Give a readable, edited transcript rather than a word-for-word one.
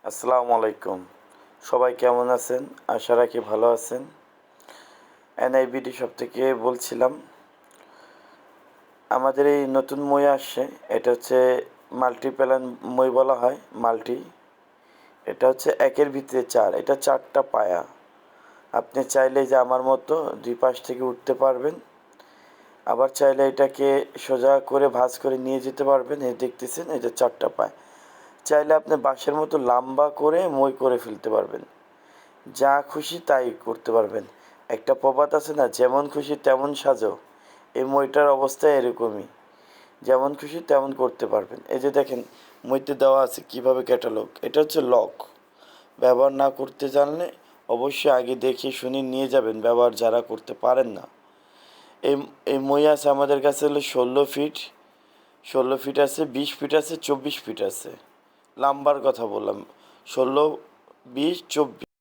আসসালামু আলাইকুম। সবাই কেমন আছেন? আশা রাখি ভালো আছেন। এনআইবিডি শপ থেকে বলছিলাম। আমাদের এই নতুন মই আসছে। এটা হচ্ছে মাল্টিপ্যালান মই বলা হয়, মাল্টি। এটা হচ্ছে একের ভিতরে চার। এটা ৪টা পায়া। আপনি চাইলে যে আমার মতো ২ পাশ থেকে উঠতে পারবেন। আবার চাইলে এটাকে সোজা করে ভাঁজ করে নিয়ে যেতে পারবেন। এই দেখতেছেন, এটা ৪টা পায়া। চাইলে আপনি বাঁশের মতো লম্বা করে মই করে ফেলতে পারবেন। যা খুশি তাই করতে পারবেন। একটা প্রবাদ আছে না, যেমন খুশি তেমন সাজো। এই মইটার অবস্থা এরকমই। যেমন খুশি তেমন করতে পারবেন। এই যে দেখেন, মইতে দেওয়া আছে কীভাবে ক্যাটালগ। এটা হচ্ছে লক। ব্যবহার না করতে জানলে অবশ্যই আগে দেখে শুনে নিয়ে যাবেন, ব্যবহার যারা করতে পারেন না। এই এই মই আছে আমাদের কাছে হলো ১৬ ফিট। ১৬ ফিট আছে, ২০ ফিট আছে, ২৪ ফিট আছে। লাম্বার কথা বললাম। ১৬, ২০, ২৪।